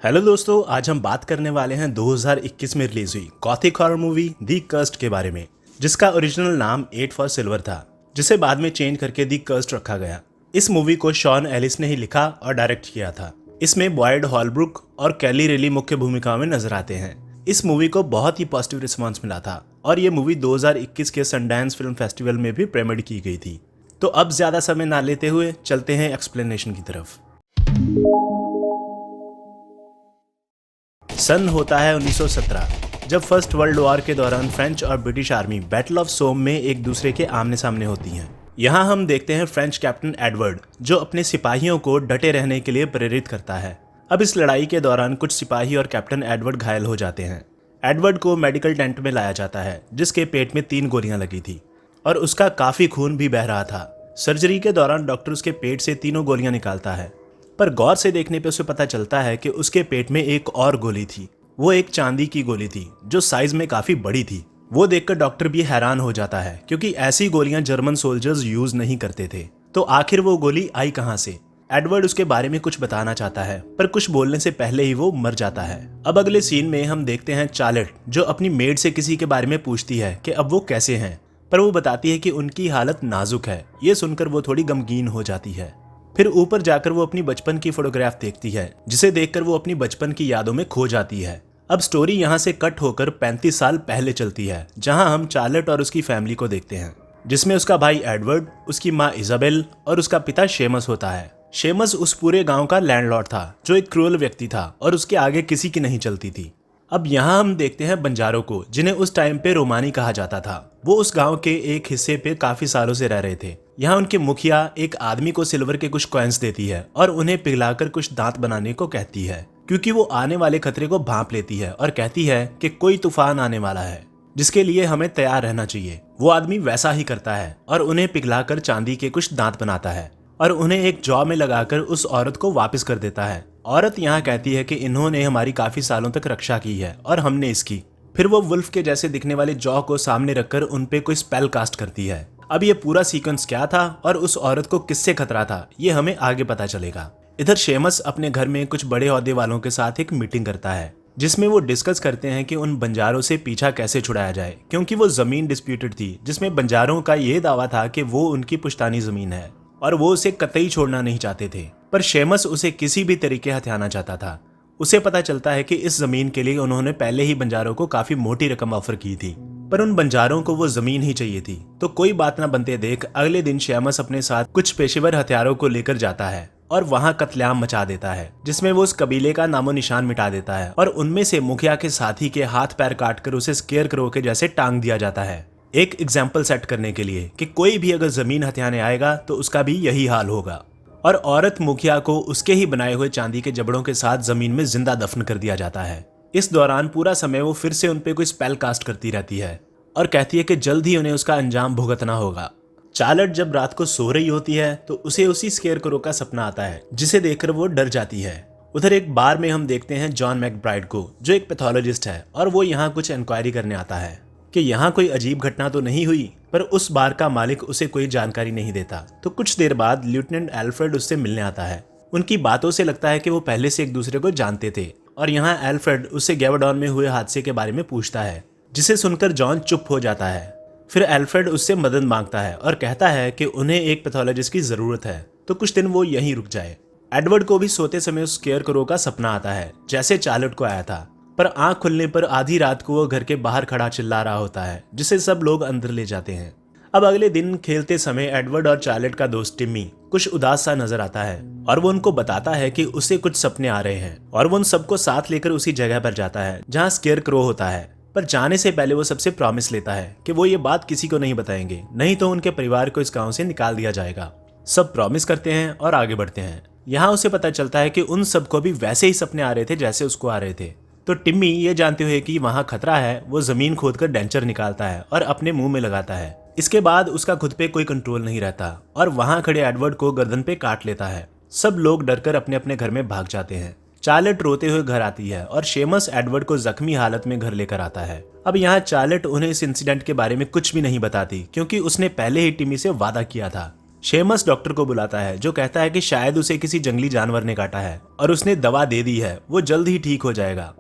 Hello दोस्तों, आज हम बात करने वाले हैं 2021 में रिलीज हुई गॉथिक हॉरर मूवी दी कर्स्ड के बारे में, जिसका ओरिजिनल नाम 8 फॉर सिल्वर था, जिसे बाद में चेंज करके दी कर्स्ड रखा गया। इस मूवी को शॉन एलिस ने ही लिखा और डायरेक्ट किया था। इसमें बॉयड हॉलब्रुक और कैली रेली मुख्य भूमिकाओं में नजर आते हैं। इस मूवी को बहुत ही पॉजिटिव रिस्पॉन्स मिला था और ये मूवी 2021 के सनडांस फिल्म फेस्टिवल में भी प्रीमियर की गई थी। तो अब ज्यादा समय ना लेते हुए चलते हैं एक्सप्लेनेशन की तरफ। सन होता है 1917, जब फर्स्ट वर्ल्ड वॉर के दौरान फ्रेंच और ब्रिटिश आर्मी बैटल ऑफ सोम में एक दूसरे के आमने सामने होती हैं। यहाँ हम देखते हैं फ्रेंच कैप्टन एडवर्ड, जो अपने सिपाहियों को डटे रहने के लिए प्रेरित करता है। अब इस लड़ाई के दौरान कुछ सिपाही और कैप्टन एडवर्ड घायल हो जाते हैं। एडवर्ड को मेडिकल टेंट में लाया जाता है, जिसके पेट में 3 गोलियां लगी थी और उसका काफी खून भी बह रहा था। सर्जरी के दौरान डॉक्टर उसके पेट से 3 गोलियां निकालता है, पर गौर से देखने पे उसे पता चलता है कि उसके पेट में एक और गोली थी। वो एक चांदी की गोली थी जो साइज में काफी बड़ी थी। वो देखकर डॉक्टर भी हैरान हो जाता है, क्योंकि ऐसी गोलियां जर्मन सोल्जर्स यूज नहीं करते थे। तो आखिर वो गोली आई कहां से? एडवर्ड उसके बारे में कुछ बताना चाहता है, पर कुछ बोलने से पहले ही वो मर जाता है। अब अगले सीन में हम देखते हैं चार्लेट, जो अपनी मेड से किसी के बारे में पूछती है कि अब वो कैसे हैं, पर वो बताती है कि उनकी हालत नाजुक है। ये सुनकर वो थोड़ी गमगीन हो जाती है। फिर ऊपर जाकर वो अपनी बचपन की फोटोग्राफ देखती है, जिसे देखकर वो अपनी बचपन की यादों में खो जाती है। अब स्टोरी यहाँ से कट होकर 35 साल पहले चलती है, जहाँ हम चार्लेट और उसकी फैमिली को देखते हैं, जिसमें उसका भाई एडवर्ड, उसकी माँ इजाबेल और उसका पिता शेमस होता है। शेमस उस पूरे गांव का लैंडलॉर्ड था, जो एक क्रूअल व्यक्ति था और उसके आगे किसी की नहीं चलती थी। अब यहाँ हम देखते हैं बंजारों को, जिन्हें उस टाइम पे रोमानी कहा जाता था। वो उस गांव के एक हिस्से पे काफी सालों से रह रहे थे। यहाँ उनके मुखिया एक आदमी को सिल्वर के कुछ कॉइन्स देती है और उन्हें पिघलाकर कुछ दांत बनाने को कहती है, क्योंकि वो आने वाले खतरे को भांप लेती है और कहती है कि कोई तूफान आने वाला है, जिसके लिए हमें तैयार रहना चाहिए। वो आदमी वैसा ही करता है और उन्हें पिघलाकर चांदी के कुछ दांत बनाता है और उन्हें एक जौ में लगाकर उस औरत को वापस कर देता है। औरत यहाँ कहती है कि इन्होंने हमारी काफी सालों तक रक्षा की है और हमने इसकी। फिर वो वुल्फ के जैसे दिखने वाले जौ को सामने रखकर उन पे कोई स्पेल कास्ट करती है। अब ये पूरा सीक्वेंस क्या था और उस औरत को किससे खतरा था, ये हमें आगे पता चलेगा। इधर शेमस अपने घर में कुछ बड़े ओहदे वालों के साथ एक मीटिंग करता है, जिसमें वो डिस्कस करते हैं कि उन बंजारों से पीछा कैसे छुड़ाया जाए, क्योंकि वो जमीन डिस्प्यूटेड थी, जिसमें बंजारों का ये दावा था कि वो उनकी पुश्तानी जमीन है और वो उसे कतई छोड़ना नहीं चाहते थे। पर शेमस उसे किसी भी तरीके हथियाना चाहता था। उसे पता चलता है कि इस जमीन के लिए उन्होंने पहले ही बंजारों को काफी मोटी रकम ऑफर की थी, पर उन बंजारों को वो जमीन ही चाहिए थी। तो कोई बात ना बनते देख अगले दिन शेमस अपने साथ कुछ पेशेवर हथियारों को लेकर जाता है और वहां कत्लेआम मचा देता है, जिसमें वो उस कबीले का नामो निशान मिटा देता है और उनमें से मुखिया के साथी के हाथ पैर काटकर उसे स्केयर क्रो के जैसे टांग दिया जाता है, एक एग्जाम्पल सेट करने के लिए कि कोई भी अगर जमीन हथियाने आएगा तो उसका भी यही हाल होगा। और औरत मुखिया को उसके ही बनाए हुए चांदी के जबड़ों के साथ जमीन में जिंदा दफन कर दिया जाता है। इस दौरान पूरा समय वो फिर से उनपे कोई स्पेल कास्ट करती रहती है और कहती है कि जल्द ही उन्हें उसका अंजाम भुगतना होगा। चार्लेट जब रात को सो रही होती है तो उसे उसी स्केयरक्रो का सपना आता है, जिसे देखकर वो डर जाती है। उधर एक बार में हम देखते हैं जॉन मैकब्राइड को, जो एक पैथोलॉजिस्ट है और वो यहाँ कुछ इंक्वायरी करने आता है कि यहाँ कोई अजीब घटना तो नहीं हुई, पर उस बार का मालिक उसे कोई जानकारी नहीं देता। तो कुछ देर बाद लेफ्टिनेंट एल्फ्रेड उससे मिलने आता है। उनकी बातों से लगता है कि वो पहले से एक दूसरे को जानते थे और यहाँ एल्फ्रेड उससे गैवरडॉन में हुए हादसे के बारे में पूछता है, जिसे सुनकर जॉन चुप हो जाता है। फिर एल्फ्रेड उससे मदद मांगता है और कहता है कि उन्हें एक पैथोलॉजिस्ट की जरूरत है, तो कुछ दिन वो यहीं रुक जाए। एडवर्ड को भी सोते समय उस स्केयरक्रो का सपना आता है, जैसे चार्लेट को आया था, पर आंख खुलने पर आधी रात को वो घर के बाहर खड़ा चिल्ला रहा होता है, जिसे सब लोग अंदर ले जाते हैं। अब अगले दिन खेलते समय एडवर्ड और चार्लेट का दोस्त टिम्मी कुछ उदास सा नजर आता है और वो उनको बताता है कि उसे कुछ सपने आ रहे हैं और वो उन सबको साथ लेकर उसी जगह पर जाता है जहाँ स्केयरक्रो होता है। पर जाने से पहले वो सबसे प्रॉमिस लेता है कि वो ये बात किसी को नहीं बताएंगे, नहीं तो उनके परिवार को इस गाँव से निकाल दिया जाएगा। सब प्रॉमिस करते हैं और आगे बढ़ते हैं। यहाँ उसे पता चलता है कि उन सबको भी वैसे ही सपने आ रहे थे जैसे उसको आ रहे थे। तो टिम्मी ये जानते हुए कि वहां खतरा है, वो जमीन खोदकर डेंचर निकालता है और अपने मुंह में लगाता है। इसके बाद उसका खुद पे कोई कंट्रोल नहीं रहता और वहां खड़े एडवर्ड को गर्दन पे काट लेता है। सब लोग डरकर अपने अपने घर में भाग जाते हैं। चार्लेट रोते हुए घर आती है और शेमस एडवर्ड को जख्मी हालत में घर लेकर आता है। अब यहाँ चार्लेट उन्हें इस इंसिडेंट के बारे में कुछ भी नहीं बताती, क्योंकि उसने पहले ही टिम्मी से वादा किया था। शेमस डॉक्टर को बुलाता है जो कहता है कि शायद उसे किसी जंगली जानवर ने काटा है और उसने दवा दे दी है, वो जल्द ही ठीक हो जाएगा।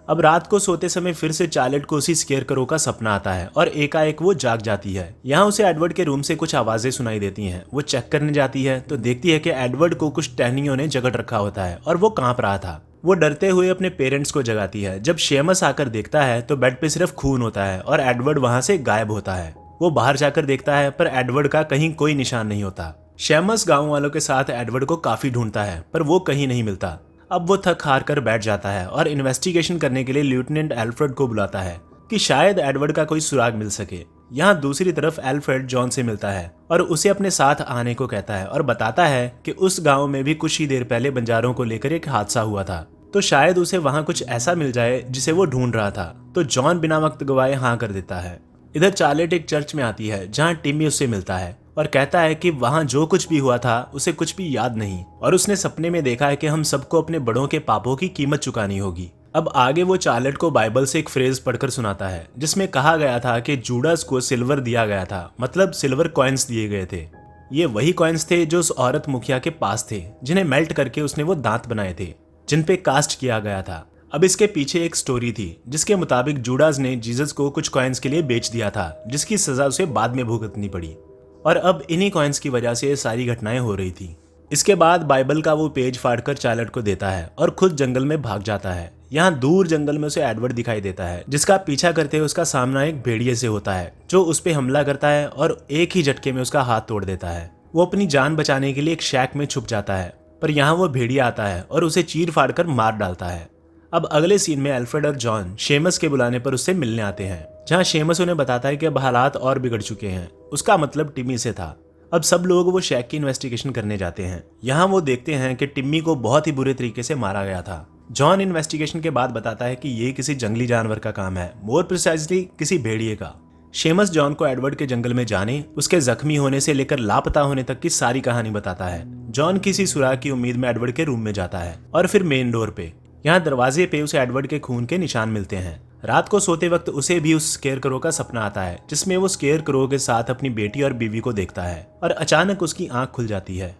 अब रात को सोते समय फिर से चार्लेट को उसी स्केरक्रो का सपना आता है और एकाएक वो जाग जाती है। यहाँ उसे एडवर्ड के रूम से कुछ आवाजें सुनाई देती हैं। वो चेक करने जाती है तो देखती है कि एडवर्ड को कुछ टहनियों ने जकड़ रखा होता है और वो कांप रहा था। वो डरते हुए अपने पेरेंट्स को जगाती है। जब शेमस आकर देखता है तो बेड पे सिर्फ खून होता है और एडवर्ड वहां से गायब होता है। वो बाहर जाकर देखता है पर एडवर्ड का कहीं कोई निशान नहीं होता। शेमस गाँव वालों के साथ एडवर्ड को काफी ढूंढता है पर वो कहीं नहीं मिलता। अब वो थक हार कर बैठ जाता है और इन्वेस्टिगेशन करने के लिए लेफ्टिनेंट एल्फ्रेड को बुलाता है कि शायद एडवर्ड का कोई सुराग मिल सके। यहाँ दूसरी तरफ एल्फ्रेड जॉन से मिलता है और उसे अपने साथ आने को कहता है और बताता है कि उस गांव में भी कुछ ही देर पहले बंजारों को लेकर एक हादसा हुआ था, तो शायद उसे वहां कुछ ऐसा मिल जाए जिसे वो ढूंढ रहा था। तो जॉन बिना वक्त गवाए हाँ कर देता है। इधर चार्लेट एक चर्च में आती है जहाँ टिम्मी उससे मिलता है और कहता है कि वहां जो कुछ भी हुआ था उसे कुछ भी याद नहीं और उसने सपने में देखा है कि हम सबको अपने बड़ों के पापों की कीमत चुकानी होगी। अब आगे वो चार्लेट को बाइबल से एक फ्रेज पढ़कर सुनाता है जिसमें कहा गया था कि जूडास को सिल्वर दिया गया था, मतलब सिल्वर कॉइन्स दिए गए थे। ये वही कॉइन्स थे जो उस औरत मुखिया के पास थे जिन्हें मेल्ट करके उसने वो दांत बनाए थे जिन पे कास्ट किया गया था। अब इसके पीछे एक स्टोरी थी जिसके मुताबिक जूडास ने जीसस को कुछ कॉइन्स के लिए बेच दिया था जिसकी सजा उसे बाद में भुगतनी पड़ी और अब इन्हीं कॉइन्स की वजह से ये सारी घटनाएं हो रही थी। इसके बाद बाइबल का वो पेज फाड़कर चार्लेट को देता है और खुद जंगल में भाग जाता है। यहाँ दूर जंगल में उसे एडवर्ड दिखाई देता है जिसका पीछा करते हुए उसका सामना एक भेड़िए से होता है जो उस पे हमला करता है और एक ही झटके में उसका हाथ तोड़ देता है। वो अपनी जान बचाने के लिए एक शैक में छुप जाता है पर यहाँ वो भेड़िया आता है और उसे चीर फाड़ कर मार डालता है। अब अगले सीन में एल्फ्रेड और जॉन शेमस के बुलाने पर उससे मिलने आते हैं जहाँ शेमस उन्हें बताता है कि अब हालात और बिगड़ चुके हैं। उसका मतलब टिम्मी से था। अब सब लोग वो शैक की इन्वेस्टिगेशन करने जाते हैं। यहाँ वो देखते हैं कि टिम्मी को बहुत ही बुरे तरीके से मारा गया था। जॉन इन्वेस्टिगेशन के बाद बताता है कि ये किसी जंगली जानवर का काम है, मोर प्रिसाइजली किसी भेड़िए का। शेमस जॉन को एडवर्ड के जंगल में जाने, उसके जख्मी होने से लेकर लापता होने तक की सारी कहानी बताता है। जॉन किसी सुराग की उम्मीद में एडवर्ड के रूम में जाता है और फिर मेन डोर पे। यहाँ दरवाजे पे उसे एडवर्ड के खून के निशान मिलते हैं। रात को सोते वक्त उसे भी उस स्केरक्रो का सपना आता है जिसमें वो स्केरक्रो के साथ अपनी बेटी और बीवी को देखता है और अचानक उसकी आंख खुल जाती है।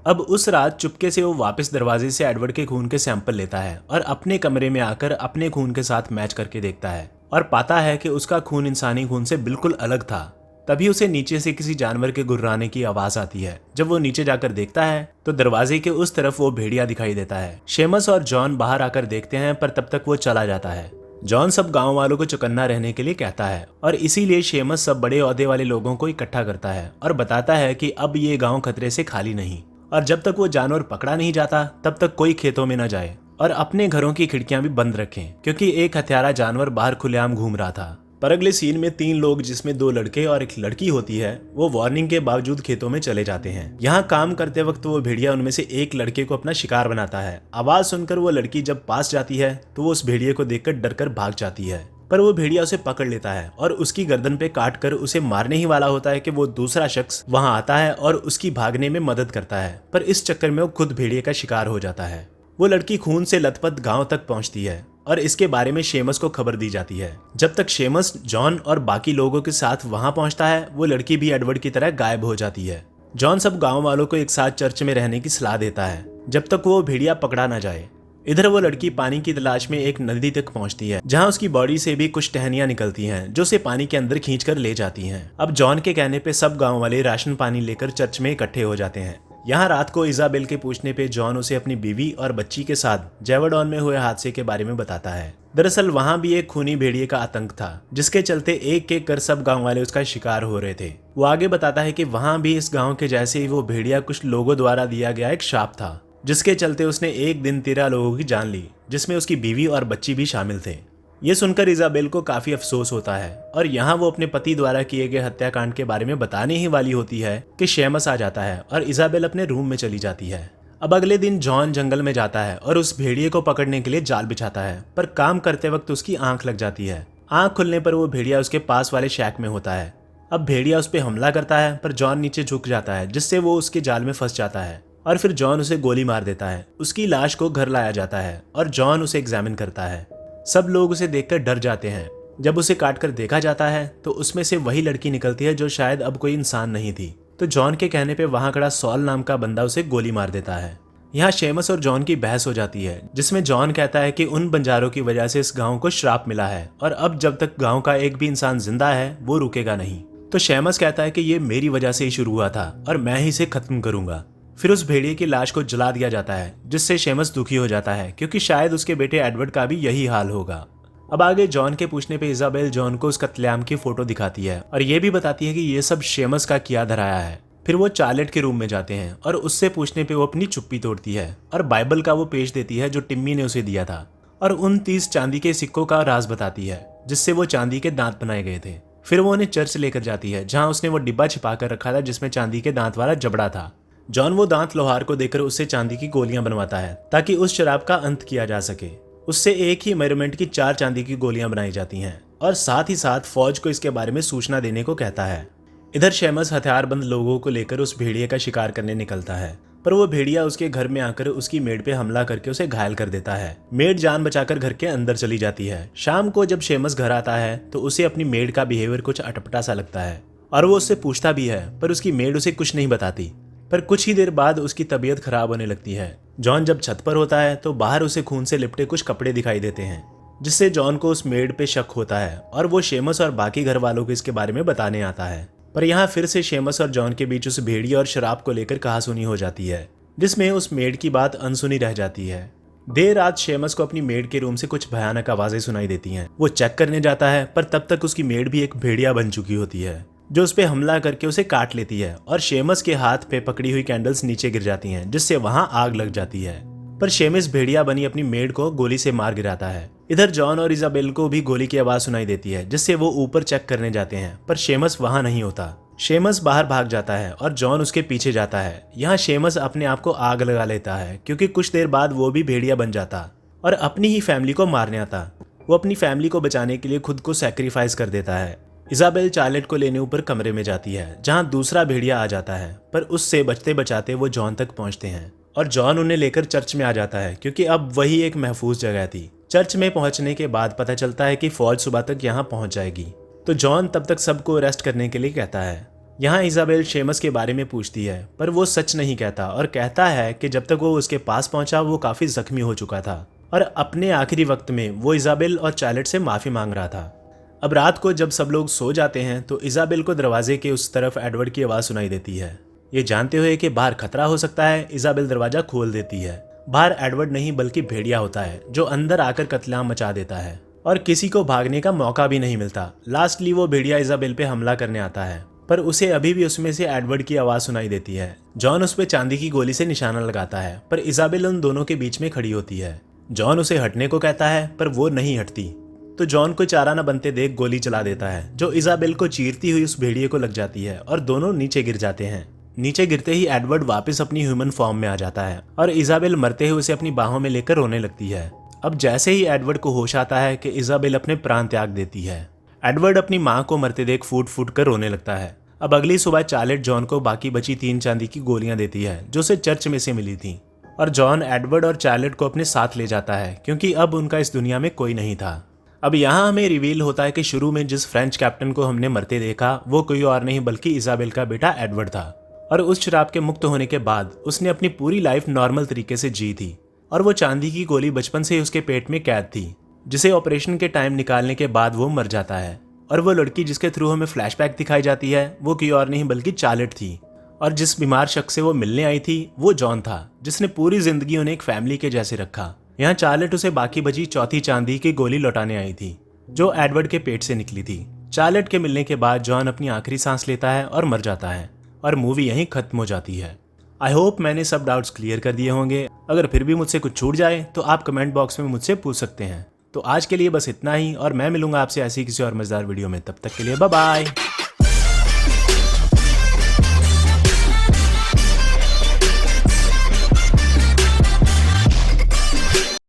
अब उस रात चुपके से वो वापस दरवाजे से एडवर्ड के खून के सैंपल लेता है और अपने कमरे में आकर अपने खून के साथ मैच करके देखता है और पाता है कि उसका खून इंसानी खून से बिल्कुल अलग था। तभी उसे नीचे से किसी जानवर के गुर्राने की आवाज आती है। जब वो नीचे जाकर देखता है तो दरवाजे के उस तरफ वो भेड़िया दिखाई देता है। शेमस और जॉन बाहर आकर देखते हैं पर तब तक वो चला जाता है। जॉन सब गांव वालों को चौकन्ना रहने के लिए कहता है और इसीलिए शेमस सब बड़े ओहदे वाले लोगों को इकट्ठा करता है और बताता है कि अब ये गांव खतरे से खाली नहीं और जब तक वो जानवर पकड़ा नहीं जाता तब तक कोई खेतों में न जाए और अपने घरों की खिड़कियां भी बंद रखें क्योंकि एक हत्यारा जानवर बाहर खुलेआम घूम रहा था। पर अगले सीन में 3 लोग जिसमें 2 लड़के और एक लड़की होती है वो वार्निंग के बावजूद खेतों में चले जाते हैं। यहाँ काम करते वक्त वो भेड़िया उनमें से एक लड़के को अपना शिकार बनाता है। आवाज सुनकर वो लड़की जब पास जाती है तो वो उस भेड़िए को देखकर डरकर भाग जाती है पर वो भेड़िया उसे पकड़ लेता है और उसकी गर्दन पे काट कर उसे मारने ही वाला होता है कि वो दूसरा शख्स वहां आता है और उसकी भागने में मदद करता है। पर इस चक्कर में वो खुद भेड़िए का शिकार हो जाता है। वो लड़की खून से लथपथ गांव तक पहुंचती है और इसके बारे में शेमस को खबर दी जाती है। जब तक शेमस जॉन और बाकी लोगों के साथ वहां पहुंचता है वो लड़की भी एडवर्ड की तरह गायब हो जाती है। जॉन सब गांव वालों को एक साथ चर्च में रहने की सलाह देता है जब तक वो भेड़िया पकड़ा ना जाए। इधर वो लड़की पानी की तलाश में एक नदी तक पहुंचती है जहां उसकी बॉडी से भी कुछ टहनियां निकलती हैं जो उसे पानी के अंदर खींचकर ले जाती हैं। अब जॉन के कहने पे सब गांव वाले राशन पानी लेकर चर्च में इकट्ठे हो जाते हैं। यहाँ रात को इजाबेल के पूछने पे जॉन उसे अपनी बीवी और बच्ची के साथ जेवरडॉन में हुए हादसे के बारे में बताता है। दरअसल वहाँ भी एक खूनी भेड़िए का आतंक था जिसके चलते एक एक कर सब गांव वाले उसका शिकार हो रहे थे। वो आगे बताता है कि वहाँ भी इस गांव के जैसे ही वो भेड़िया कुछ लोगों द्वारा दिया गया एक शाप था जिसके चलते उसने एक दिन 13 लोगों की जान ली जिसमें उसकी बीवी और बच्ची भी शामिल थे। ये सुनकर इजाबेल को काफी अफसोस होता है और यहाँ वो अपने पति द्वारा किए गए हत्याकांड के बारे में बताने ही वाली होती है कि शेमस आ जाता है और इजाबेल अपने रूम में चली जाती है। अब अगले दिन जॉन जंगल में जाता है और उस भेड़िए को पकड़ने के लिए जाल बिछाता है पर काम करते वक्त उसकी आंख लग जाती है। आंख खुलने पर वो भेड़िया उसके पास वाले शैक में होता है। अब भेड़िया उस पर हमला करता है पर जॉन नीचे झुक जाता है जिससे वो उसके जाल में फंस जाता है और फिर जॉन उसे गोली मार देता है। उसकी लाश को घर लाया जाता है और जॉन उसे एग्जामिन करता है। सब लोग उसे देखकर डर जाते हैं। जब उसे काट कर देखा जाता है तो उसमें से वही लड़की निकलती है जो शायद अब कोई इंसान नहीं थी। तो जॉन के कहने पे वहां खड़ा सॉल नाम का बंदा उसे गोली मार देता है। यहाँ शेमस और जॉन की बहस हो जाती है, जिसमें जॉन कहता है कि उन बंजारों की वजह से इस गांव को श्राप मिला है और अब जब तक गांव का एक भी इंसान जिंदा है वो रुकेगा नहीं। तो शेमस कहता है कि ये मेरी वजह से ही शुरू हुआ था और मैं ही इसे खत्म करूंगा। फिर उस भेड़िए की लाश को जला दिया जाता है, जिससे शेमस दुखी हो जाता है क्योंकि शायद उसके बेटे एडवर्ड का भी यही हाल होगा। अब आगे जॉन के पूछने पे इजाबेल जॉन को उस कत्लेआम की फोटो दिखाती है और ये भी बताती है कि ये सब शेमस का किया धराया है। फिर वो चार्लेट के रूम में जाते हैं और उससे पूछने पे वो अपनी चुप्पी तोड़ती है और बाइबल का वो पेज देती है जो टिम्मी ने उसे दिया था और उन 30 चांदी के सिक्कों का राज बताती है जिससे वो चांदी के दांत बनाए गए थे। फिर वो उन्हें चर्च लेकर जाती है जहाँ उसने वो डिब्बा छिपा कर रखा था जिसमें चांदी के दांत वाला जबड़ा था। जॉन वो दांत लोहार को देकर उससे चांदी की गोलियां बनवाता है ताकि उस शराब का अंत किया जा सके। उससे एक ही मेजरमेंट की 4 चांदी की गोलियां बनाई जाती हैं और साथ ही साथ फौज को इसके बारे में सूचना देने को कहता है। इधर शेमस हथियारबंद लोगों को लेकर उस भेड़िए का शिकार करने निकलता है, पर वो भेड़िया उसके घर में आकर उसकी मेड पे हमला करके उसे घायल कर देता है। मेड जान बचाकर घर के अंदर चली जाती है। शाम को जब शेमस घर आता है तो उसे अपनी मेड का बिहेवियर कुछ अटपटा सा लगता है और वो उससे पूछता भी है, पर उसकी मेड उसे कुछ नहीं बताती। पर कुछ ही देर बाद उसकी तबीयत खराब होने लगती है। जॉन जब छत पर होता है तो बाहर उसे खून से लिपटे कुछ कपड़े दिखाई देते हैं, जिससे जॉन को उस मेड पे शक होता है और वो शेमस और बाकी घर वालों को इसके बारे में बताने आता है। पर यहाँ फिर से शेमस और जॉन के बीच उस भेड़िए और शराब को लेकर कहासुनी हो जाती है, जिसमें उस मेड की बात अनसुनी रह जाती है। देर रात शेमस को अपनी मेड के रूम से कुछ भयानक आवाजें सुनाई देती हैं। वो चेक करने जाता है, पर तब तक उसकी मेड भी एक भेड़िया बन चुकी होती है जो उस पे हमला करके उसे काट लेती है और शेमस के हाथ पे पकड़ी हुई कैंडल्स नीचे गिर जाती हैं, जिससे वहां आग लग जाती है। पर शेमस भेड़िया बनी अपनी मेड को गोली से मार गिराता है। इधर जॉन और इजाबेल को भी गोली की आवाज सुनाई देती है, जिससे वो ऊपर चेक करने जाते हैं, पर शेमस वहां नहीं होता। शेमस बाहर भाग जाता है और जॉन उसके पीछे जाता है। यहाँ शेमस अपने आप को आग लगा लेता है क्योंकि कुछ देर बाद वो भी भेड़िया बन जाता और अपनी ही फैमिली को मारने आता। वो अपनी फैमिली को बचाने के लिए खुद को सैक्रिफाइस कर देता है। इजाबेल चार्लेट को लेने ऊपर कमरे में जाती है जहाँ दूसरा भेड़िया आ जाता है, पर उससे बचते बचाते वो जॉन तक पहुँचते हैं और जॉन उन्हें लेकर चर्च में आ जाता है क्योंकि अब वही एक महफूज जगह थी। चर्च में पहुंचने के बाद पता चलता है कि फौज सुबह तक यहाँ पहुंच जाएगी, तो जॉन तब तक सबको अरेस्ट करने के लिए कहता है। यहाँ इजाबेल शेमस के बारे में पूछती है, पर वो सच नहीं कहता और कहता है कि जब तक वो उसके पास पहुंचा वो काफी जख्मी हो चुका था और अपने आखिरी वक्त में वो इजाबेल और चार्लेट से माफी मांग रहा था। अब रात को जब सब लोग सो जाते हैं तो इजाबेल को दरवाजे के उस तरफ एडवर्ड की आवाज सुनाई देती है। ये जानते हुए कि बाहर खतरा हो सकता है, इजाबेल दरवाजा खोल देती है। बाहर एडवर्ड नहीं बल्कि भेड़िया होता है जो अंदर आकर कत्लेआम मचा देता है और किसी को भागने का मौका भी नहीं मिलता। लास्टली वो भेड़िया इजाबेल पे हमला करने आता है, पर उसे अभी भी उसमें से एडवर्ड की आवाज सुनाई देती है। जॉन उस पे चांदी की गोली से निशाना लगाता है, पर इजाबेल उन दोनों के बीच में खड़ी होती है। जॉन उसे हटने को कहता है, पर वो नहीं हटती, तो जॉन को चारा न बनते देख गोली चला देता है जो इजाबेल को चीरती हुई उस भेड़िए को लग जाती है और दोनों नीचे गिर जाते हैं। नीचे गिरते ही एडवर्ड वापस अपनी ह्यूमन फॉर्म में आ जाता है और इजाबेल मरते हुए उसे अपनी बाहों में लेकर रोने लगती है। अब जैसे ही एडवर्ड को होश आता है कि इजाबेल अपने प्राण त्याग देती है। एडवर्ड अपनी माँ को मरते देख फूट फूट कर रोने लगता है। अब अगली सुबह चार्लेट जॉन को बाकी बची 3 चांदी की गोलियां देती है जो उसे चर्च में से मिली थी और जॉन एडवर्ड और चार्लेट को अपने साथ ले जाता है क्योंकि अब उनका इस दुनिया में कोई नहीं था। अब यहाँ हमें रिवील होता है कि शुरू में जिस फ्रेंच कैप्टन को हमने मरते देखा वो कोई और नहीं बल्कि इजाबेल का बेटा एडवर्ड था और उस शराब के मुक्त होने के बाद उसने अपनी पूरी लाइफ नॉर्मल तरीके से जी थी और वो चांदी की गोली बचपन से ही उसके पेट में कैद थी, जिसे ऑपरेशन के टाइम निकालने के बाद वो मर जाता है। और वो लड़की जिसके थ्रू हमें फ्लैशबैक दिखाई जाती है वो कोई और नहीं बल्कि चार्लेट थी और जिस बीमार शख्स से वो मिलने आई थी वो जॉन था जिसने पूरी जिंदगी उन्हें एक फैमिली के जैसे रखा। यहाँ चार्लेट उसे बाकी बची चौथी चांदी की गोली लौटाने आई थी जो एडवर्ड के पेट से निकली थी। चार्लेट के मिलने के बाद जॉन अपनी आखिरी सांस लेता है और मर जाता है और मूवी यहीं खत्म हो जाती है। आई होप मैंने सब डाउट्स क्लियर कर दिए होंगे। अगर फिर भी मुझसे कुछ छूट जाए तो आप कमेंट बॉक्स में मुझसे पूछ सकते हैं। तो आज के लिए बस इतना ही और मैं मिलूंगा आपसे ऐसी किसी और मजेदार वीडियो में। तब तक के लिए बाय बाय।